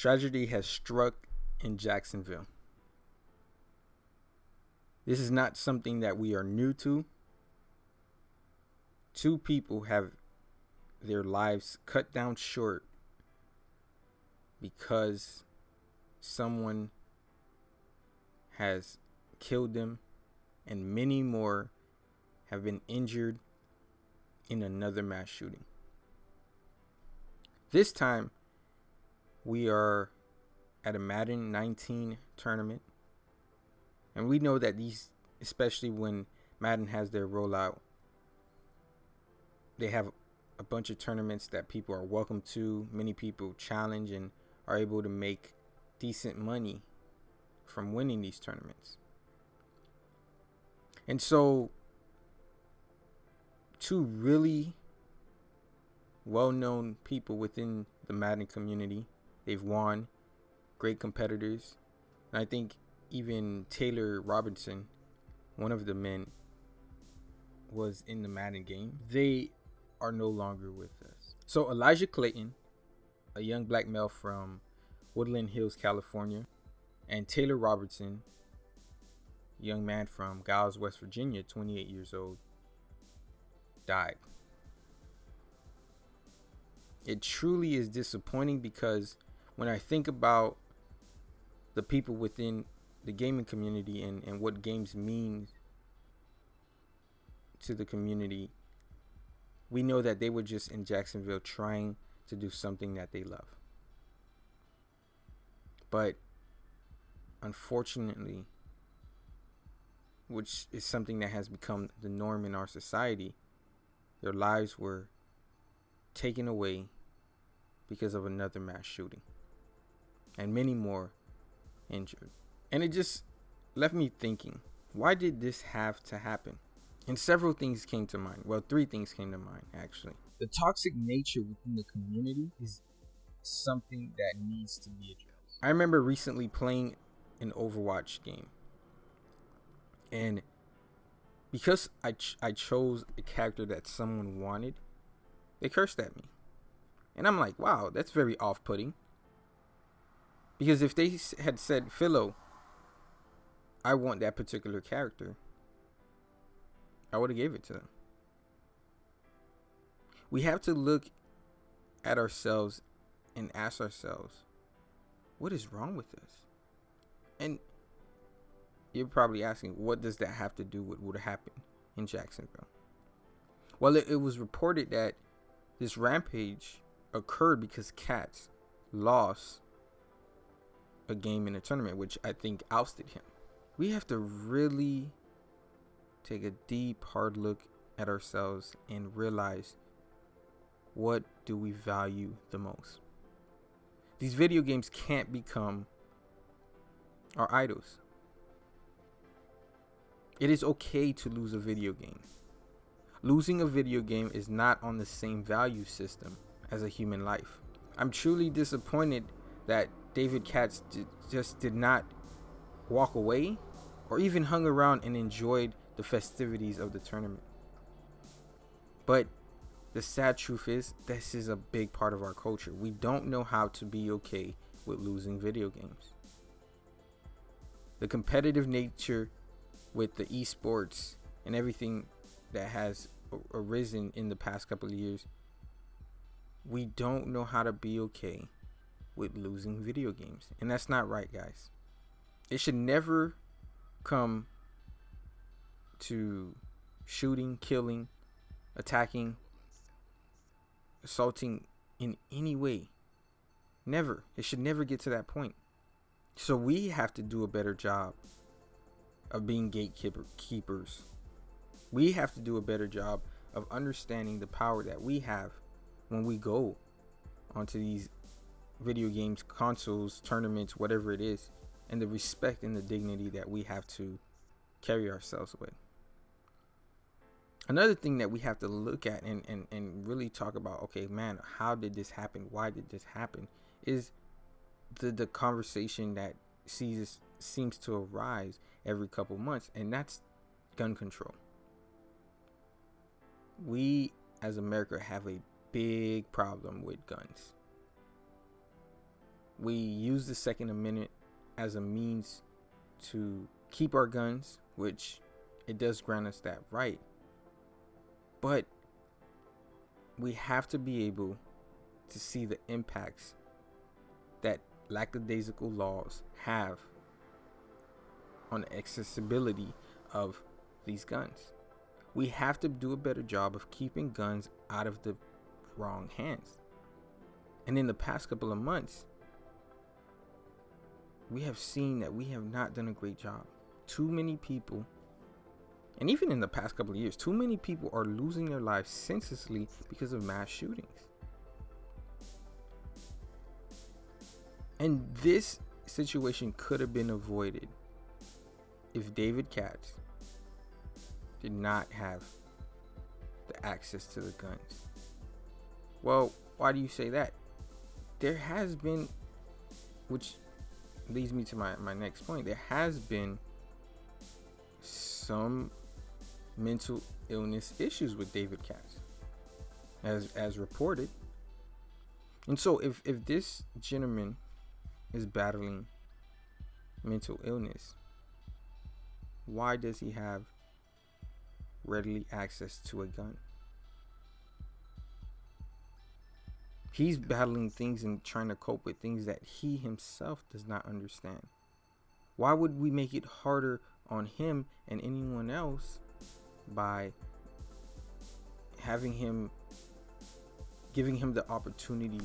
Tragedy has struck in Jacksonville. This is not something that we are new to. Two people have their lives cut down short because someone has killed them, and many more have been injured in another mass shooting. This time, we are at a Madden 19 tournament. And we know that these, especially when Madden has their rollout, they have a bunch of tournaments that people are welcome to. Many people challenge and are able to make decent money from winning these tournaments. And so, two really well-known people within the Madden community, they've won, great competitors. And I think even Taylor Robertson, one of the men, was in the Madden game. They are no longer with us. So Elijah Clayton, a young black male from Woodland Hills, California, and Taylor Robertson, a young man from Giles, West Virginia, 28 years old, died. It truly is disappointing because when I think about the people within the gaming community and what games mean to the community, we know that they were just in Jacksonville trying to do something that they love. But unfortunately, which is something that has become the norm in our society, their lives were taken away because of another mass shooting, and many more injured. And it just left me thinking, why did this have to happen? And several things came to mind. Well, three things came to mind, actually. The toxic nature within the community is something that needs to be addressed. I remember recently playing an Overwatch game, and because I chose a character that someone wanted, they cursed at me. And I'm like, wow, that's very off-putting. Because if they had said, Philo, I want that particular character, I would have gave it to them. We have to look at ourselves and ask ourselves, what is wrong with us? And you're probably asking, what does that have to do with what happened in Jacksonville? Well, it was reported that this rampage occurred because Cats lost a game in a tournament, which I think ousted him. We have to really take a deep, hard look at ourselves and realize, what do we value the most? These video games can't become our idols. It is okay to lose a video game. Losing a video game is not on the same value system as a human life. I'm truly disappointed that David Katz just did not walk away or even hung around and enjoyed the festivities of the tournament. But the sad truth is, this is a big part of our culture. We don't know how to be okay with losing video games. The competitive nature with the esports and everything that has arisen in the past couple of years, we don't know how to be okay with losing video games. And that's not right, guys. It should never come to shooting, killing, attacking, assaulting in any way. Never. It should never get to that point. So we have to do a better job of being gatekeepers. We have to do a better job of understanding the power that we have when we go onto these video games, consoles, tournaments, whatever it is, and the respect and the dignity that we have to carry ourselves with. Another thing that we have to look at and really talk about, okay, man, how did this happen? Why did this happen? Is the conversation that seems to arise every couple months, and that's gun control. We as America have a big problem with guns. We use the Second Amendment as a means to keep our guns, which it does grant us that right. But we have to be able to see the impacts that lackadaisical laws have on the accessibility of these guns. We have to do a better job of keeping guns out of the wrong hands. And in the past couple of months, we have seen that we have not done a great job. Too many people, and even in the past couple of years, too many people are losing their lives senselessly because of mass shootings. And this situation could have been avoided if David Katz did not have the access to the guns. Well, why do you say that? There has been, which leads me to my next point, there has been some mental illness issues with David Katz, as reported. And so if this gentleman is battling mental illness, why does he have readily access to a gun? He's battling things and trying to cope with things that he himself does not understand. Why would we make it harder on him and anyone else by giving him the opportunity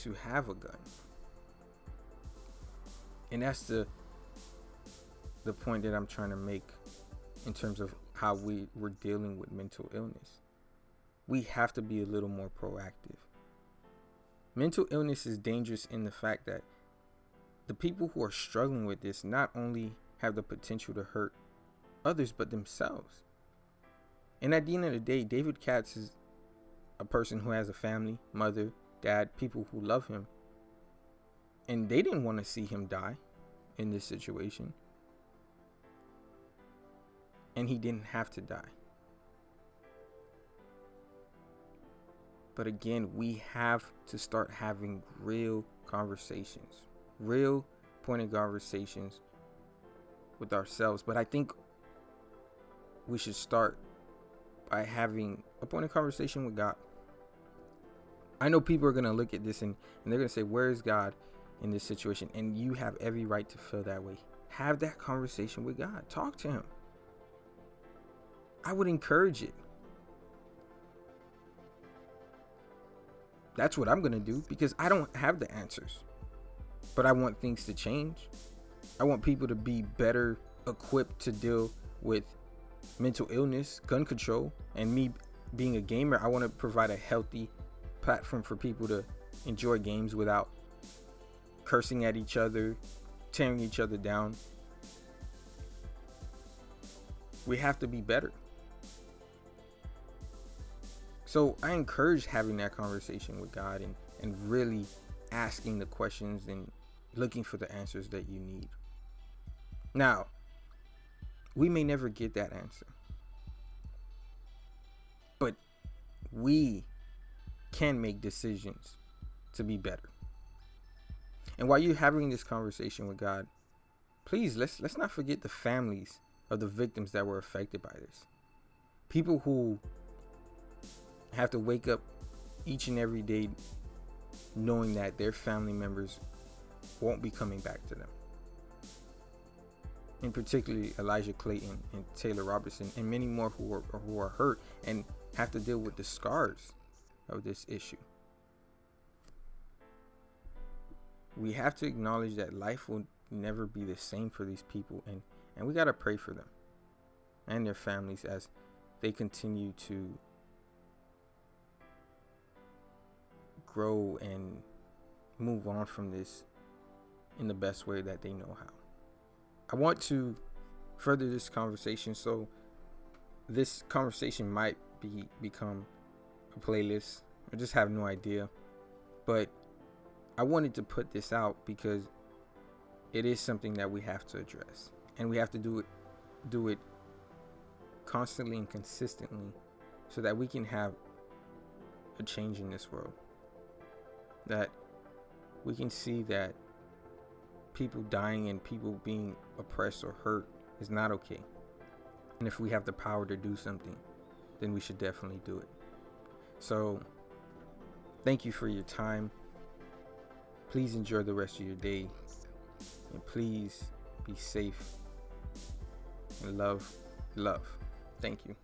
to have a gun? And that's the point that I'm trying to make in terms of how we're dealing with mental illness. We have to be a little more proactive. Mental illness is dangerous in the fact that the people who are struggling with this not only have the potential to hurt others, but themselves. And at the end of the day, David Katz is a person who has a family, mother, dad, people who love him. And they didn't want to see him die in this situation. And he didn't have to die. But again, we have to start having real conversations, real pointed conversations with ourselves. But I think we should start by having a pointed conversation with God. I know people are going to look at this and they're going to say, where is God in this situation? And you have every right to feel that way. Have that conversation with God. Talk to him. I would encourage it. That's what I'm going to do, because I don't have the answers. But I want things to change. I want people to be better equipped to deal with mental illness, gun control, and me being a gamer. I want to provide a healthy platform for people to enjoy games without cursing at each other, tearing each other down. We have to be better. So I encourage having that conversation with God and really asking the questions and looking for the answers that you need. Now, we may never get that answer, but we can make decisions to be better. And while you're having this conversation with God, please let's not forget the families of the victims that were affected by this. People who have to wake up each and every day knowing that their family members won't be coming back to them. In particularly Elijah Clayton and Taylor Robertson and many more who are hurt and have to deal with the scars of this issue. We have to acknowledge that life will never be the same for these people, and we got to pray for them and their families as they continue to grow and move on from this in the best way that they know how. I want to further this conversation, so this conversation might become a playlist. I just have no idea, but I wanted to put this out because it is something that we have to address, and we have to do it constantly and consistently so that we can have a change in this world. That we can see that people dying and people being oppressed or hurt is not okay. And if we have the power to do something, then we should definitely do it. So, thank you for your time. Please enjoy the rest of your day. And please be safe. And love. Thank you.